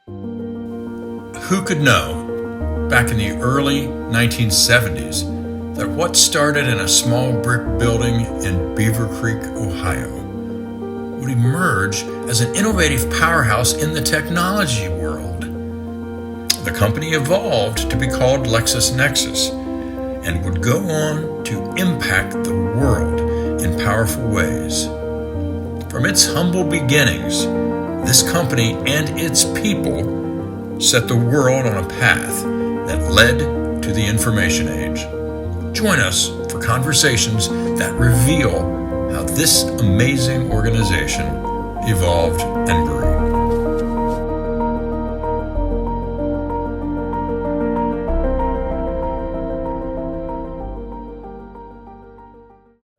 Who could know, back in the early 1970s, that what started in a small brick building in Beaver Creek, Ohio, would emerge as an innovative powerhouse in the technology world. The company evolved to be called Lexis Nexis and would go on to impact the world in powerful ways. From its humble beginnings, this company and its people set the world on a path that led to the information age. Join us for conversations that reveal how this amazing organization evolved and grew.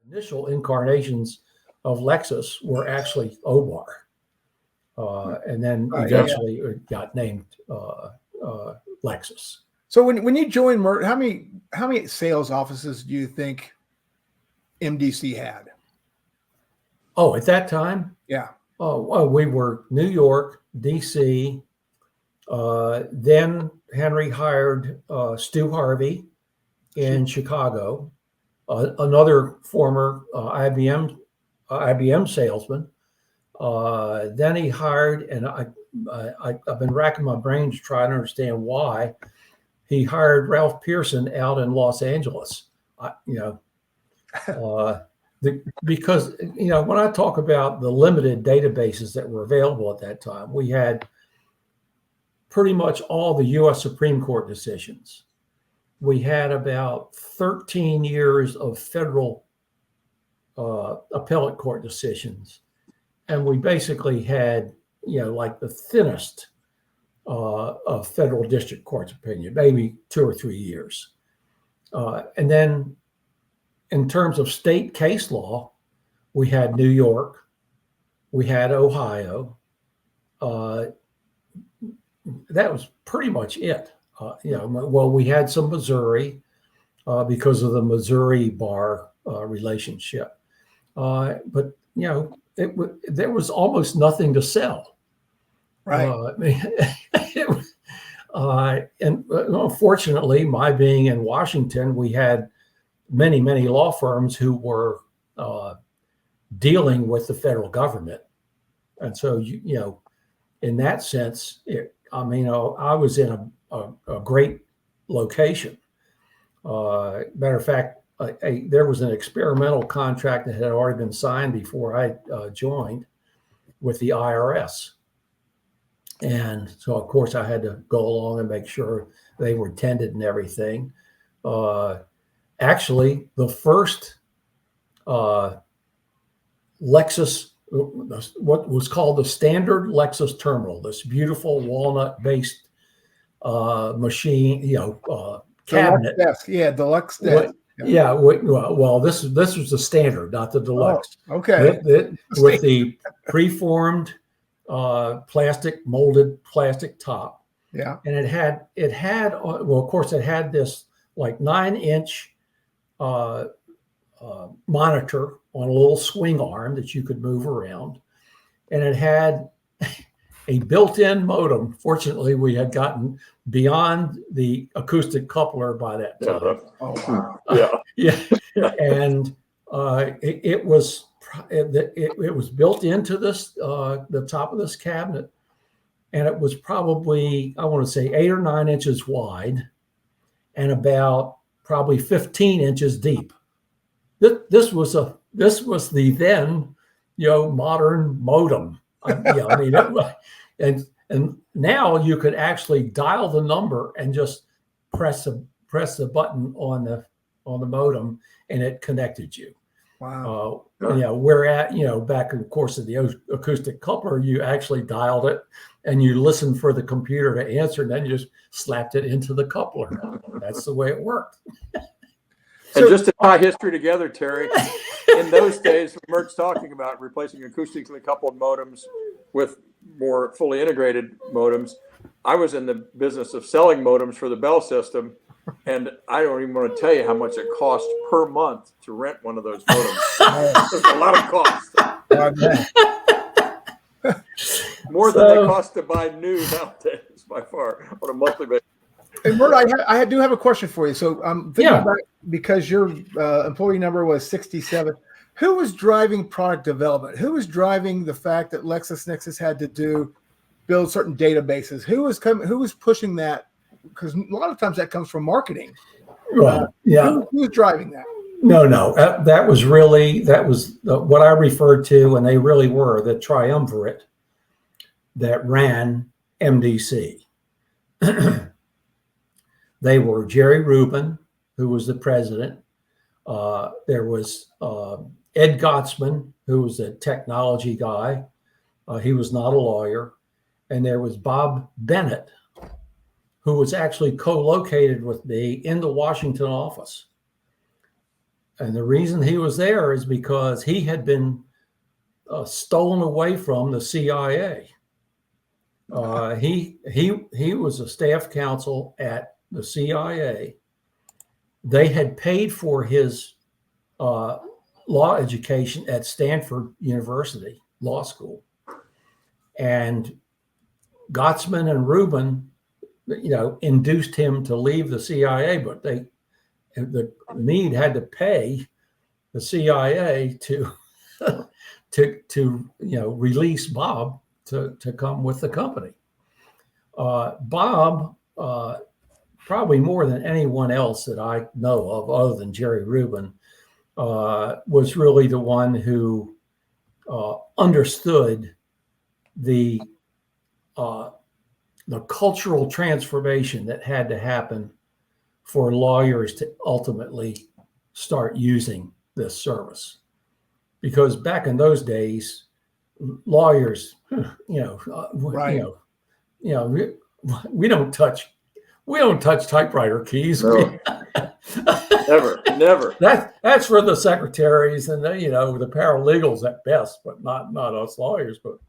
Initial incarnations of Lexus were actually Omar, and then eventually it got named Lexus. So when you joined Mert, how many sales offices do you think MDC had? Oh, at that time? Yeah. Oh, we were New York, DC. Then Henry hired Stu Harvey in Chicago, another former IBM salesman. Then he hired, and I've been racking my brain to try to understand why he hired Ralph Pearson out in Los Angeles. Because when I talk about the limited databases that were available at that time, we had pretty much all the U.S. Supreme Court decisions. We had about 13 years of federal appellate court decisions, and we basically had like the thinnest of federal district court's opinion, maybe 2 or 3 years, and then. In terms of state case law, we had New York, we had Ohio. That was pretty much it. Well, we had some Missouri because of the Missouri bar relationship, but there was almost nothing to sell. Right. And unfortunately, my being in Washington, we had many law firms who were dealing with the federal government, and so in that sense, I was in a great location. Matter of fact, there was an experimental contract that had already been signed before I joined with the IRS, and so of course I had to go along and make sure they were tended and everything. Actually, the first Lexus, what was called the standard Lexus terminal, this beautiful walnut-based machine, cabinet. Deluxe, yeah, deluxe desk. Well, this was the standard, not the deluxe. Oh, okay. With the preformed molded plastic top. Yeah. And it had well, of course, it had this like 9-inch monitor on a little swing arm that you could move around, and it had a built-in modem. Fortunately, we had gotten beyond the acoustic coupler by that time. Oh wow! Yeah. And it was built into this the top of this cabinet, and it was probably, I want to say, 8 or 9 inches wide, and about probably 15 inches deep. This was the then, modern modem. And now you could actually dial the number and just press the button on the modem, and it connected you. Wow. Back in the course of the acoustic coupler, you actually dialed it and you listened for the computer to answer, and then you just slapped it into the coupler. That's the way it worked. And just to tie history together, Terry, in those days, Mert's talking about replacing acoustically coupled modems with more fully integrated modems. I was in the business of selling modems for the Bell system, and I don't even want to tell you how much it cost per month to rent one of those modems. There's a lot of cost. more than they cost to buy new nowadays by far on a monthly basis. And Mert, I do have a question for you. So I'm thinking back, because your employee number was 67. Who was driving product development? Who was driving the fact that Lexis Nexis had to build certain databases? Who was pushing that? Because a lot of times that comes from marketing. Well, Who was driving that? No. That was what I referred to, and they really were the triumvirate that ran MDC. They were Jerry Rubin, who was the president. There was Ed Gottsman, who was a technology guy. He was not a lawyer. And there was Bob Bennett, who was actually co-located with me in the Washington office. And the reason he was there is because he had been stolen away from the CIA. He was a staff counsel at the CIA. They had paid for his law education at Stanford University Law School. And Gottsman and Rubin, induced him to leave the CIA, but the Meade had to pay the CIA to release Bob to come with the company. Bob, probably more than anyone else that I know of, other than Jerry Rubin, was really the one who understood the cultural transformation that had to happen for lawyers to ultimately start using this service. Because back in those days, lawyers, we don't touch typewriter keys. No. Never. That's for the secretaries and the paralegals at best, but not us lawyers. But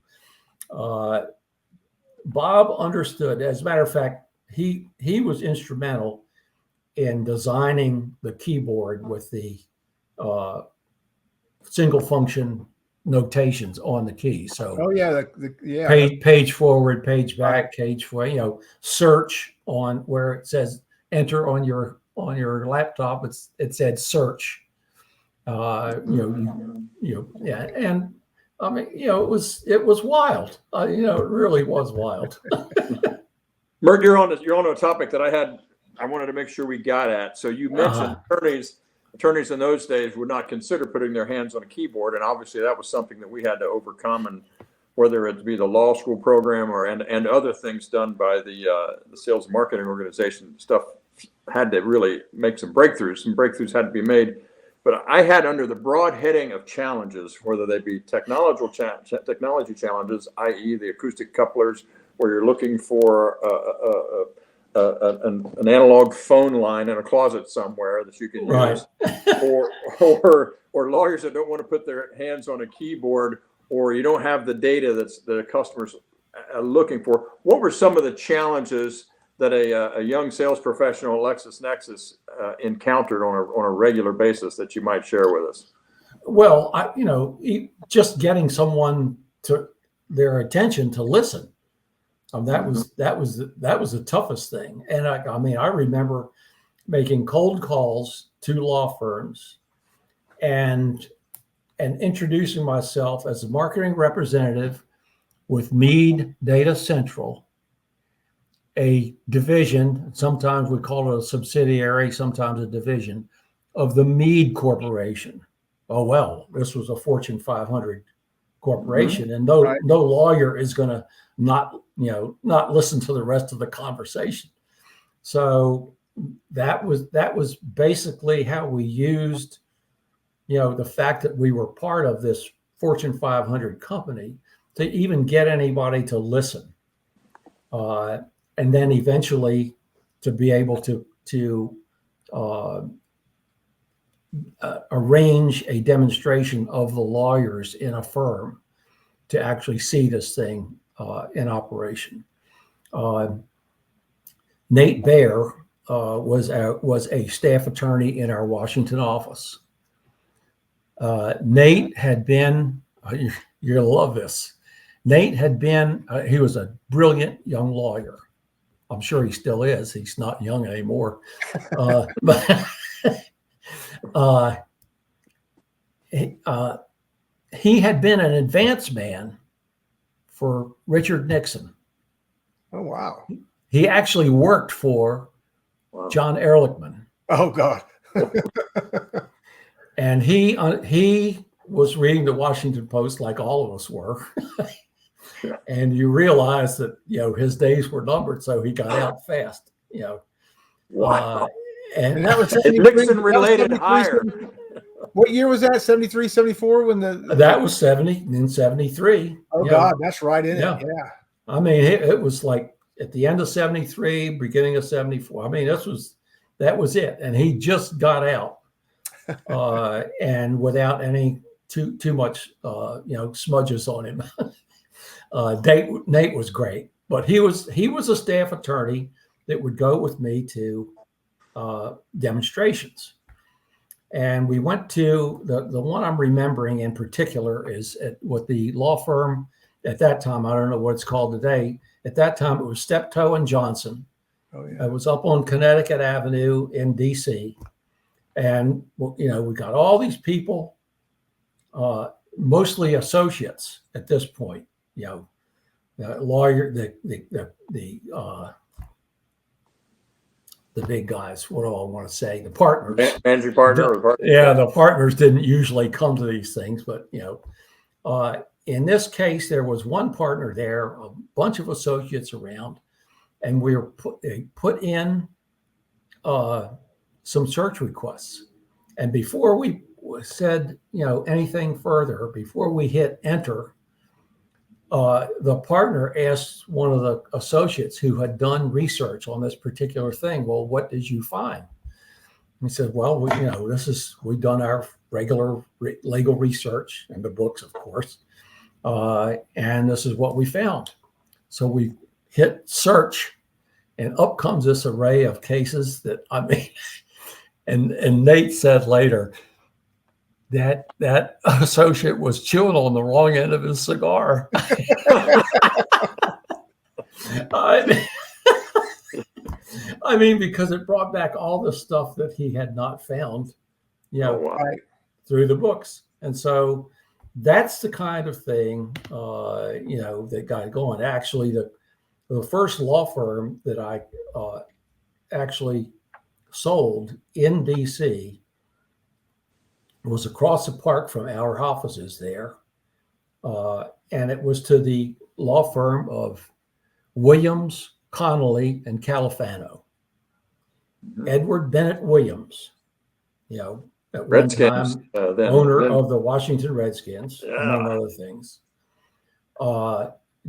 Bob understood. As a matter of fact, he was instrumental in designing the keyboard with the single function notations on the key. So page forward, page back, page forward, search on where it says enter on your laptop, it said search. And I mean, it was wild. It really was wild. Mert, you're on a topic that I wanted to make sure we got at. So you mentioned attorneys in those days would not consider putting their hands on a keyboard, and obviously that was something that we had to overcome. And whether it be the law school program and other things done by the sales and marketing organization, stuff had to really make some breakthroughs. Some breakthroughs had to be made. But I had, under the broad heading of challenges, whether they be technology challenges, i.e. the acoustic couplers, where you're looking for an analog phone line in a closet somewhere that you can use, or lawyers that don't want to put their hands on a keyboard, or you don't have the data that the customers are looking for. What were some of the challenges that a young sales professional at Lexis Nexis encountered on a regular basis that you might share with us? Well, just getting someone to their attention to listen. That was the toughest thing. And I remember making cold calls to law firms and introducing myself as a marketing representative with Meade Data Central, a division, sometimes we call it a subsidiary, sometimes a division of the Meade Corporation. Oh, well, this was a Fortune 500 corporation, and no lawyer is going to not listen to the rest of the conversation. So that was basically how we used, the fact that we were part of this Fortune 500 company to even get anybody to listen. And then eventually to be able to arrange a demonstration of the lawyers in a firm to actually see this thing in operation. Nate Baer was a staff attorney in our Washington office. Nate had been, you're gonna love this. Nate had been, he was a brilliant young lawyer. I'm sure he still is. He's not young anymore. But he had been an advance man for Richard Nixon. Oh, wow. He actually worked for John Ehrlichman. Oh, God. And he was reading the Washington Post like all of us were. And you realize that, his days were numbered, so he got out fast, Wow. And that was Nixon related hire. What year was that? 73, 74 when that was 70 and 73. Oh, God, that's right in it. Yeah. I mean, it was like at the end of 73, beginning of 74. I mean, that was it. And he just got out and without any too much, smudges on him. Nate was great, but he was a staff attorney that would go with me to demonstrations. And we went to the one I'm remembering in particular is with the law firm at that time. I don't know what it's called today. At that time, it was Steptoe and Johnson. Oh, yeah. It was up on Connecticut Avenue in D.C. And, we got all these people, mostly associates at this point, lawyer, the big guys, what do I want to say? The partners. Managing partner. The partners didn't usually come to these things, but, in this case, there was one partner there, a bunch of associates around, and we were put in some search requests. And before we said, anything further, before we hit enter, the partner asked one of the associates who had done research on this particular thing, well, what did you find? And he said, well, we've done our regular legal research and the books, of course. And this is what we found. So we hit search and up comes this array of cases that, and Nate said later that associate was chewing on the wrong end of his cigar. Because it brought back all the stuff that he had not found, through the books. And so that's the kind of thing, that got going. Actually, the first law firm that I actually sold in D.C. was across the park from our offices there. And it was to the law firm of Williams, Connolly, and Califano. Mm-hmm. Edward Bennett Williams, at Redskins, one time owner of the Washington Redskins, among other things.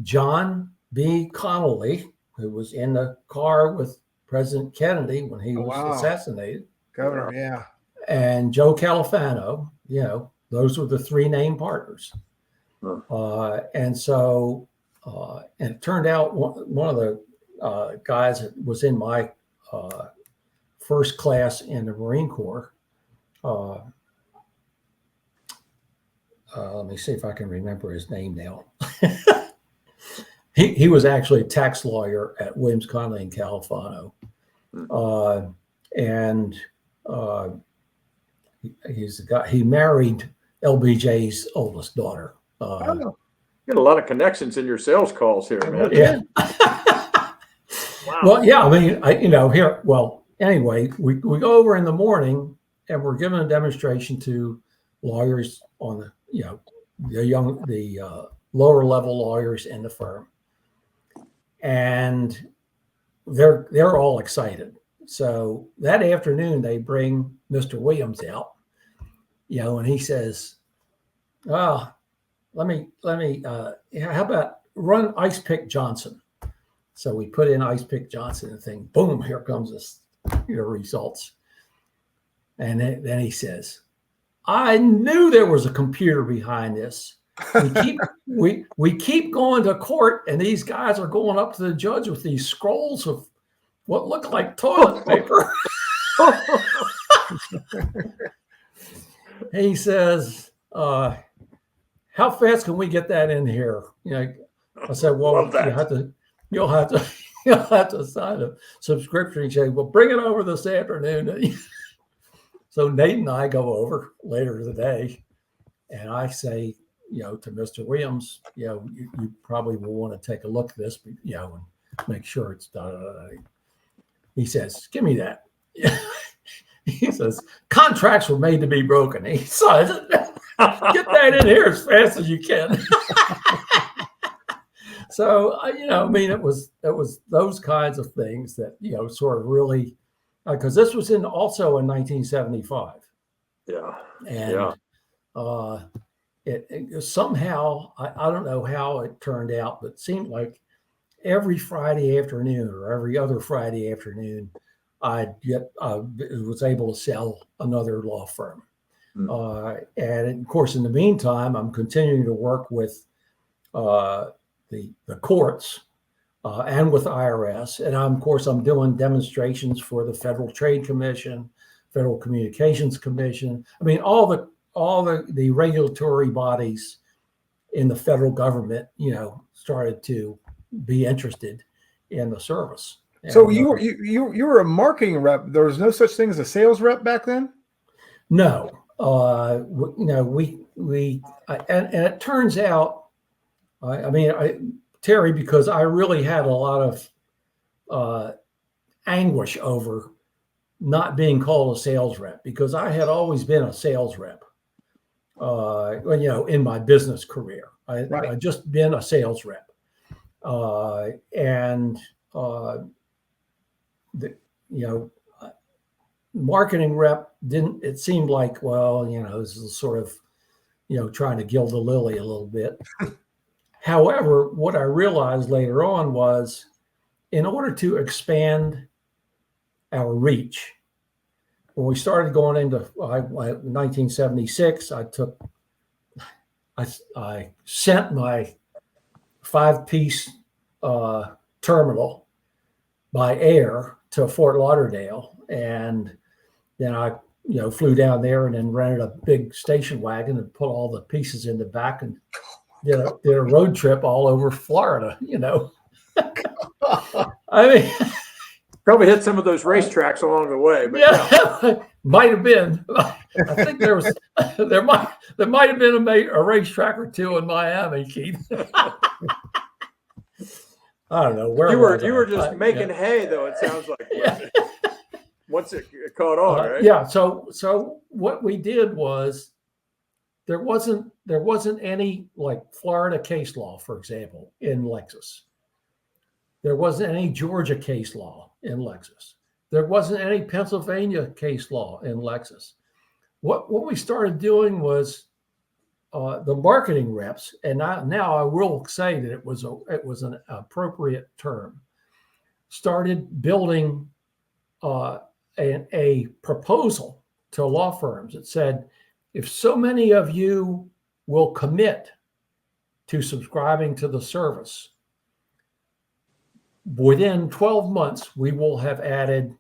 John B. Connolly, who was in the car with President Kennedy when he was assassinated. Governor, yeah. And Joe Califano, those were the three named partners. And so, and it turned out one of the guys that was in my first class in the Marine Corps, let me see if I can remember his name now. He was actually a tax lawyer at Williams, Connolly, and Califano. He's the guy, he married LBJ's oldest daughter. You got a lot of connections in your sales calls here, man. Yeah. Wow. Well, yeah, anyway, we go over in the morning and we're giving a demonstration to lawyers on the lower level lawyers in the firm. And they're all excited. So that afternoon they bring Mr. Williams out, and he says, let me, how about run Ice Pick Johnson? So we put in Ice Pick Johnson and think, boom, here comes this, results. And then he says, I knew there was a computer behind this. We keep going to court, and these guys are going up to the judge with these scrolls of what looked like toilet paper. He says, how fast can we get that in here? I said, well, Love that. you'll have to sign a subscription. He said, well, bring it over this afternoon. So Nate and I go over later today, and I say, to Mr. Williams, you probably will want to take a look at this, and make sure it's done. He says, give me that. He says, contracts were made to be broken. He says, get that in here as fast as you can. So, it was those kinds of things that, sort of really, because this was also in 1975. Yeah. And it somehow, I don't know how it turned out, but it seemed like every Friday afternoon or every other Friday afternoon, I was able to sell another law firm. And of course, in the meantime, I'm continuing to work with the courts and with IRS. And I'm doing demonstrations for the Federal Trade Commission, Federal Communications Commission. I mean, all the regulatory bodies in the federal government, started to be interested in the service. So you were a marketing rep. There was no such thing as a sales rep back then? No. And it turns out, Terry, because I really had a lot of anguish over not being called a sales rep, because I had always been a sales rep. In my business career, I just been a sales rep, marketing rep didn't. It seemed like, this is sort of, trying to gild the lily a little bit. However, what I realized later on was, in order to expand our reach, when we started going into 1976, I sent my 5-piece terminal by air to Fort Lauderdale, and then I flew down there and then rented a big station wagon and put all the pieces in the back and did a road trip all over Florida. I mean. Probably hit some of those racetracks along the way, but yeah. Might have been. I think there might have been a racetrack or two in Miami, Keith. I don't know where you were just making hay, though. It sounds like once it caught on, right? Yeah. So what we did was there wasn't any like Florida case law, for example, in Lexis. There wasn't any Georgia case law in Lexis. There wasn't any Pennsylvania case law in Lexis. What we started doing was the marketing reps, and now I will say that it was an appropriate term, started building a proposal to law firms that said, if so many of you will commit to subscribing to the service, within 12 months, we will have added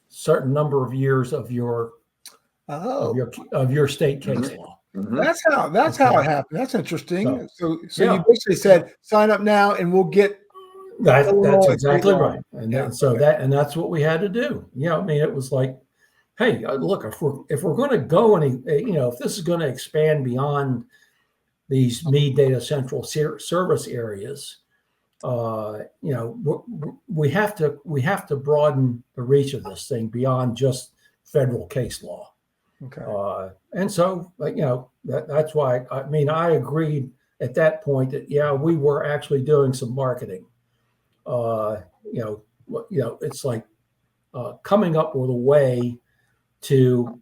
certain number of years of your state case law. Mm-hmm. That's how it happened. That's interesting. So you basically said, sign up now, and we'll get. That's exactly right. And that's what we had to do. It was like, hey, look, if we're going to go if this is going to expand beyond these Meade Data Central service areas, we have to broaden the reach of this thing beyond just federal case law. Okay. And so, that's why I agreed at that point that we were actually doing some marketing. It's like coming up with a way to.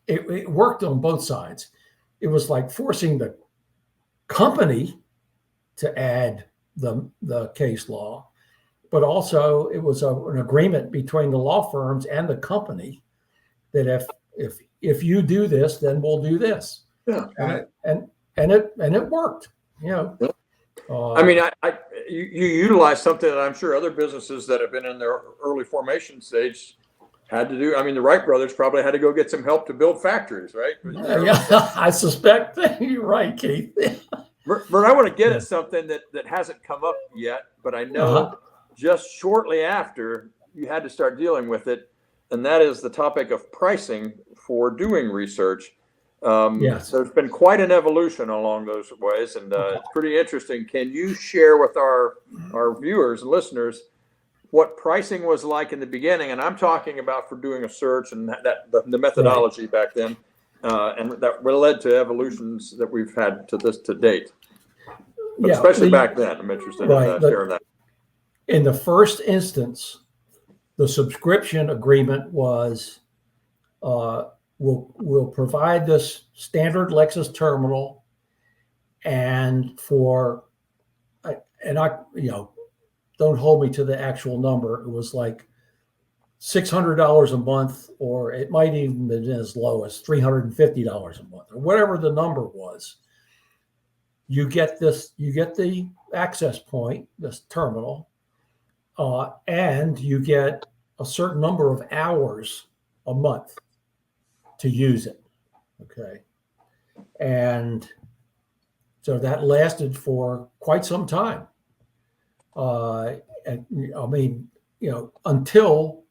It worked on both sides. It was like forcing the company to add the case law, but also it was an agreement between the law firms and the company that if you do this, then we'll do this. Yeah, and it worked. You utilize something that I'm sure other businesses that have been in their early formation stage had to do. The Wright brothers probably had to go get some help to build factories, right? Yeah, I suspect you're right, Keith. Mert, I want to get at something that hasn't come up yet, but I know just shortly after you had to start dealing with it, and that is the topic of pricing for doing research. Yes. There's been quite an evolution along those ways, and it's pretty interesting. Can you share with our viewers and listeners what pricing was like in the beginning? And I'm talking about for doing a search and the methodology back then. And that led to evolutions that we've had to date. But especially back then, I'm interested in sharing that. In the first instance, the subscription agreement was we'll provide this standard Lexis terminal, and don't hold me to the actual number. It was like $600 a month, or it might even been as low as $350 a month, or whatever the number was. You get the access point, this terminal, and you get a certain number of hours a month to use it. Okay. And so that lasted for quite some time. And I mean, until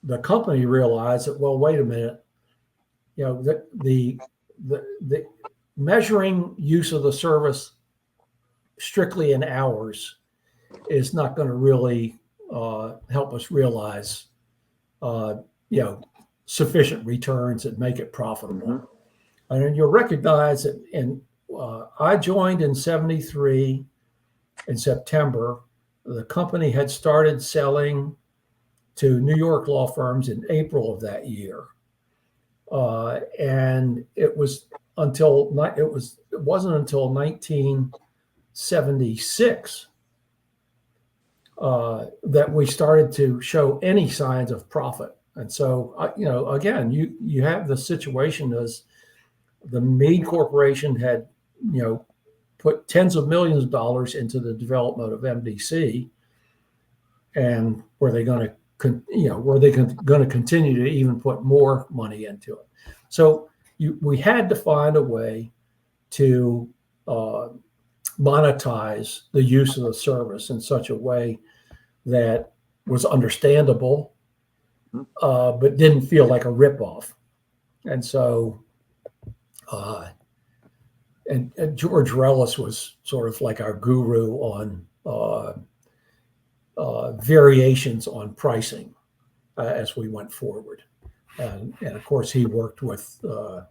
the company realized that, well, wait a minute, the measuring use of the service strictly in hours is not going to really help us realize, sufficient returns and make it profitable. Mm-hmm. And you'll recognize that I joined in 73 in September. The company had started selling to New York law firms in April of that year, and it wasn't until 1976 that we started to show any signs of profit. And so, again, you have the situation as the Meade Corporation had, put tens of millions of dollars into the development of MDC, and were they going to continue to even put more money into it? So we had to find a way to monetize the use of the service in such a way that was understandable, but didn't feel like a ripoff. And so, and George Rellis was sort of like our guru on variations on pricing as we went forward. And of course, he worked with the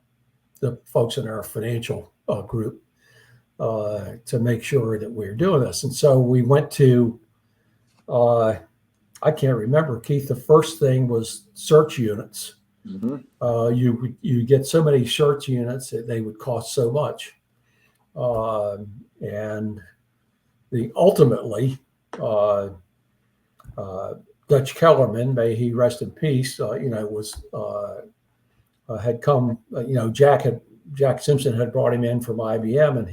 folks in our financial group to make sure that we were doing this. And so we went to, I can't remember, Keith, the first thing was search units. Mm-hmm. You get so many search units that they would cost so much. And ultimately, Dutch Kellerman, may he rest in peace, had come, Jack Simpson had brought him in from IBM, and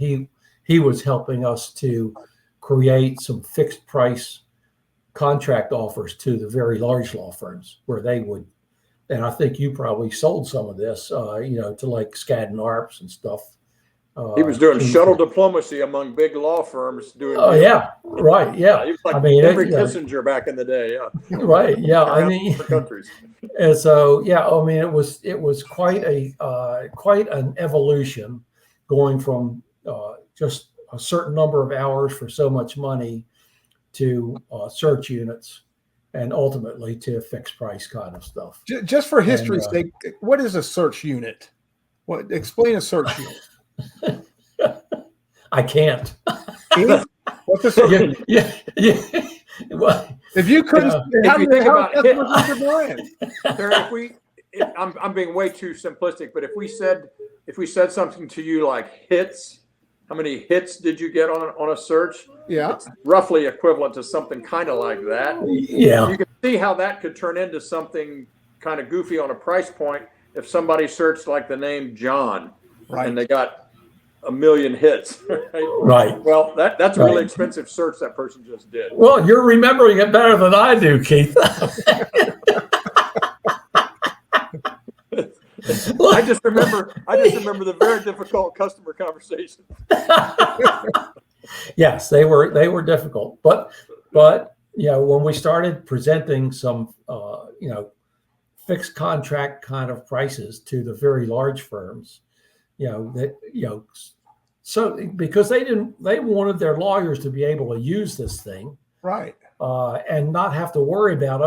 he was helping us to create some fixed price contract offers to the very large law firms where they would, and I think you probably sold some of this, to like Skadden Arps and stuff. He was doing shuttle diplomacy among big law firms. Yeah, right, yeah. He was like Henry Kissinger back in the day, yeah. Right, yeah. Countries. And so, it was quite an evolution, going from just a certain number of hours for so much money to search units, and ultimately to fixed price kind of stuff. Just for history's sake, what is a search unit? Explain a search unit. I can't. What's a search unit? Yeah. Well, if you couldn't, how do you think about I'm being way too simplistic, but if we said something to you like hits, how many hits did you get on a search? Yeah. It's roughly equivalent to something kind of like that. Yeah. You can see how that could turn into something kind of goofy on a price point if somebody searched like the name John, right, and they got 1 million hits. Right. Well, that's a really expensive search that person just did. Well, you're remembering it better than I do, Keith. I I just remember the very difficult customer conversations. Yes, they were difficult, but when we started presenting some fixed contract kind of prices to the very large firms, so because they wanted their lawyers to be able to use this thing, right, and not have to worry about,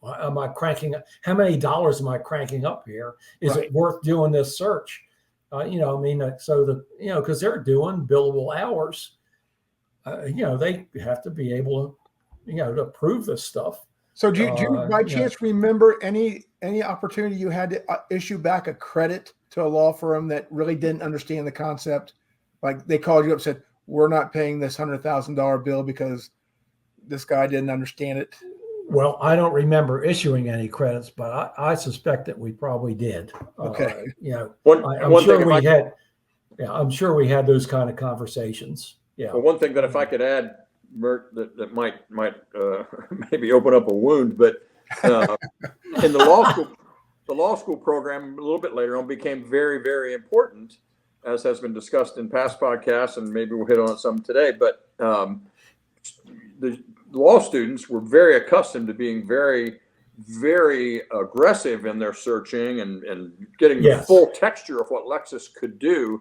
am I cranking up? How many dollars am I cranking up here? Is it worth doing this search? Because they're doing billable hours, they have to be able to prove this stuff. So do you by chance remember any opportunity you had to issue back a credit to a law firm that really didn't understand the concept? Like they called you up and said, we're not paying this $100,000 bill because this guy didn't understand it. Well, I don't remember issuing any credits, but I suspect that we probably did. Okay. I'm sure we had those kind of conversations. Yeah. Well, one thing that if I could add, Mert, that might maybe open up a wound, but in the law school program a little bit later on became very, very important, as has been discussed in past podcasts, and maybe we'll hit on it some today. But the law students were very accustomed to being very, very aggressive in their searching and getting the full texture of what Lexis could do.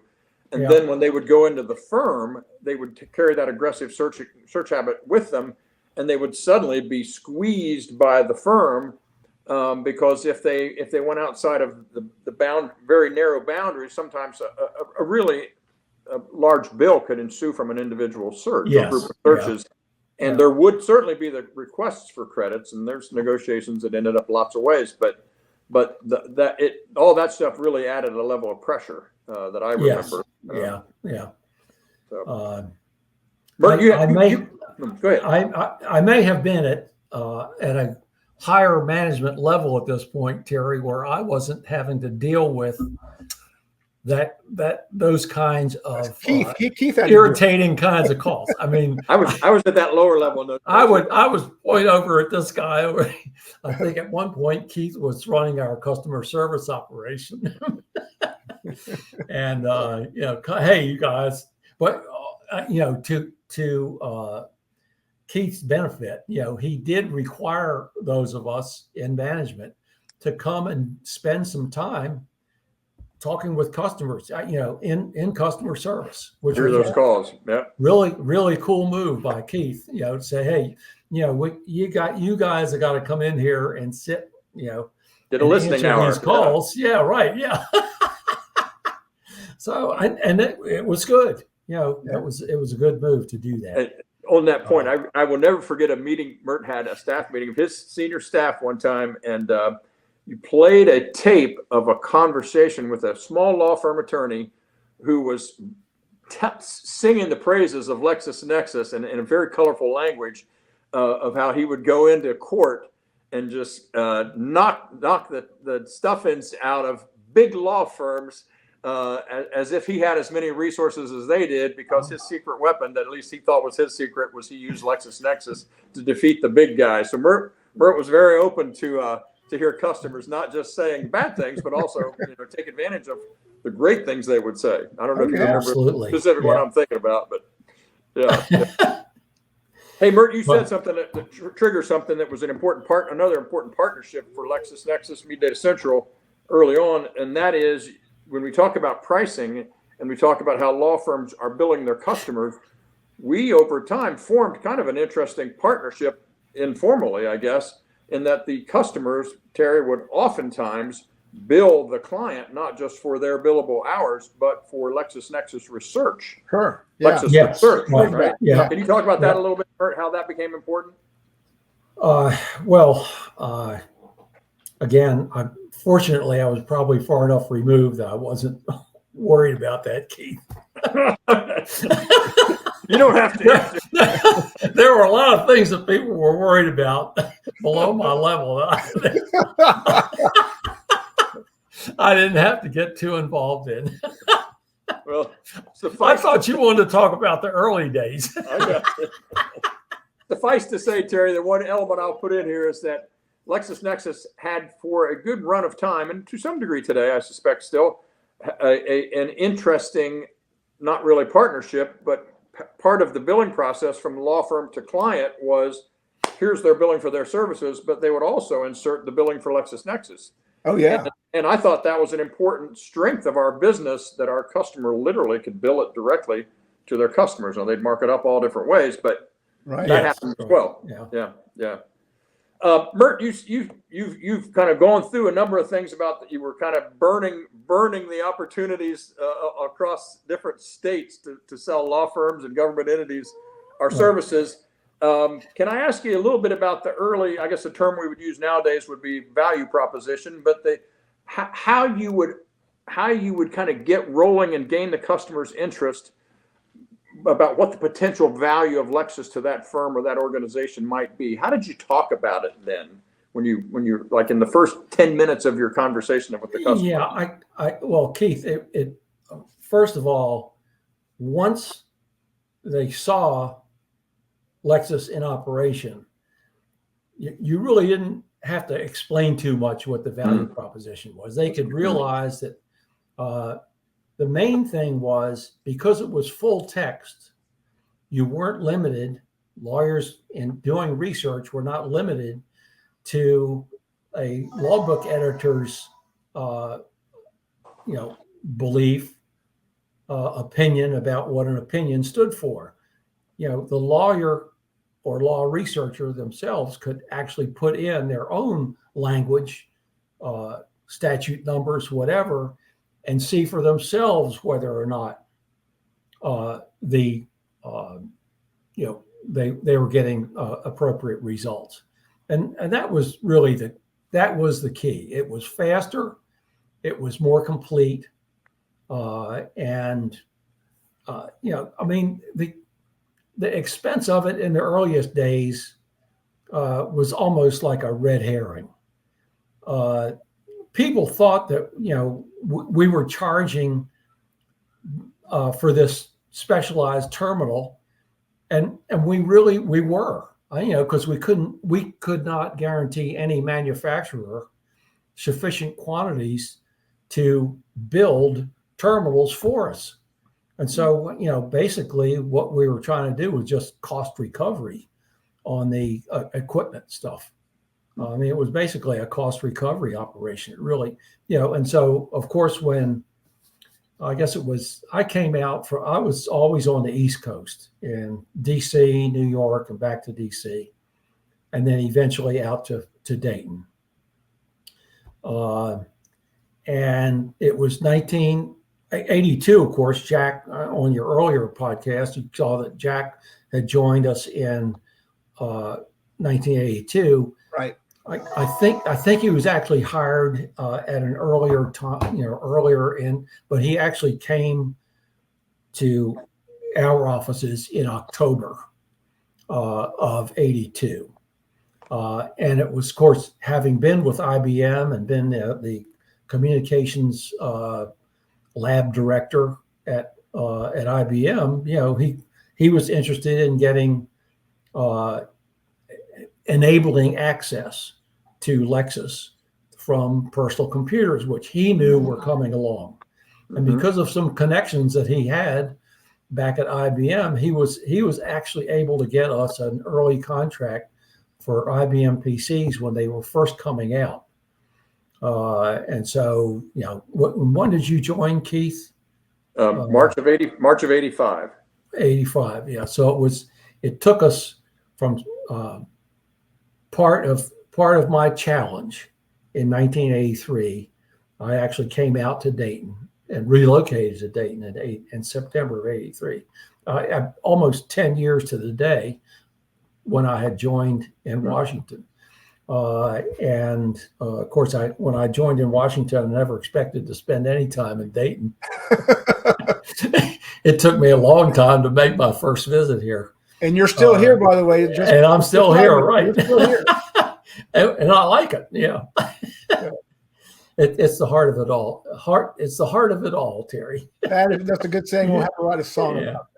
And then when they would go into the firm, they would carry that aggressive search habit with them, and they would suddenly be squeezed by the firm because if they went outside of the very narrow boundaries, sometimes a really large bill could ensue from an individual search, a group of searches. And there would certainly be the requests for credits, and there's negotiations that ended up lots of ways, but all that stuff really added a level of pressure that I remember. So, Mert, go ahead. I may have been at a higher management level at this point, Terry, where I wasn't having to deal with those kinds of Keith irritating kinds of calls. I mean, I was at that lower level. I was point over at this guy over. I think at one point Keith was running our customer service operation, and hey, you guys, but to Keith's benefit, he did require those of us in management to come and spend some time talking with customers, in customer service, which was those calls. Yeah. Really, really cool move by Keith, to say, hey, you guys have got to come in here and sit, get a listening hour. These calls. Yeah. Right. Yeah. So, it was good. It was a good move to do that. And on that point, I will never forget a meeting. Mert had a staff meeting of his senior staff one time, and you played a tape of a conversation with a small law firm attorney who was singing the praises of Lexis Nexis in a very colorful language of how he would go into court and just knock the stuffings out of big law firms as if he had as many resources as they did, because his secret weapon, that at least he thought was his secret, was he used Lexis Nexis to defeat the big guys. So Mert was very open to hear customers not just saying bad things, but also take advantage of the great things they would say. I don't know if you remember specifically what I'm thinking about, but yeah. Hey, Mert, you said something that triggered something that was another important partnership for Lexis Nexis, MeData Central early on, and that is when we talk about pricing and we talk about how law firms are billing their customers, we over time formed kind of an interesting partnership, informally, I guess, in that the customers, Terry, would oftentimes bill the client not just for their billable hours, but for Lexis Nexis research. Sure. Yeah. Lexis research, right? Yeah. Can you talk about that a little bit, Mert, how that became important? Again, fortunately, I was probably far enough removed that I wasn't worried about that, Keith. You don't have to. There were a lot of things that people were worried about below my level. I didn't have to get too involved in. Well, I thought you wanted to talk about the early days. I got it. Suffice to say, Terry, that one element I'll put in here is that LexisNexis had for a good run of time, and to some degree today, I suspect still, an interesting, not really partnership, but part of the billing process from law firm to client was, here's their billing for their services, but they would also insert the billing for LexisNexis. Oh, yeah. And I thought that was an important strength of our business, that our customer literally could bill it directly to their customers. Now, they'd mark it up all different ways, but Right. that happens as well. Yeah. Mert, you've kind of gone through a number of things about that. You were kind of burning the opportunities across different states to sell law firms and government entities our services. Can I ask you a little bit about the early, I guess the term we would use nowadays would be value proposition, but how you would kind of get rolling and gain the customer's interest about what the potential value of Lexis to that firm or that organization might be? How did you talk about it then when you're like in the first 10 minutes of your conversation with the customer? Yeah, well, Keith, it first of all, once they saw Lexis in operation, you really didn't have to explain too much what the value proposition was. They could realize that the main thing was, because it was full text, you weren't limited. Lawyers in doing research were not limited to a law book editor's, belief, opinion about what an opinion stood for. The lawyer or law researcher themselves could actually put in their own language, statute numbers, whatever, and see for themselves whether or not they were getting appropriate results, and that was really the key. It was faster, it was more complete, the expense of it in the earliest days was almost like a red herring. People thought that we were charging for this specialized terminal, and we were, because we could not guarantee any manufacturer sufficient quantities to build terminals for us. And so, basically what we were trying to do was just cost recovery on the equipment stuff. It was basically a cost recovery operation. It really, and so, of course, when I came out I was always on the East Coast in DC, New York, and back to DC, and then eventually out to Dayton. And it was 1982, of course. Jack, on your earlier podcast, you saw that Jack had joined us in 1982. Right. I think he was actually hired at an earlier time, but he actually came to our offices in October of 82. And it was, of course, having been with IBM and been the communications lab director at IBM, he was interested in getting enabling access to Lexis from personal computers, which he knew were coming along. And because of some connections that he had back at IBM, he was actually able to get us an early contract for IBM PCs when they were first coming out. And so, when did you join, Keith? March of 85. 85, yeah. So it took us from part of my challenge in 1983. I actually came out to Dayton and relocated to Dayton in September of 83. Almost 10 years to the day when I had joined in Washington. And of course, when I joined in Washington, I never expected to spend any time in Dayton. It took me a long time to make my first visit here. And you're still here, by the way. And I'm still here, right? You're still here. and I like it. Yeah. It's the heart of it all. It's the heart of it all, Terry. That's a good saying. We'll have to write a song about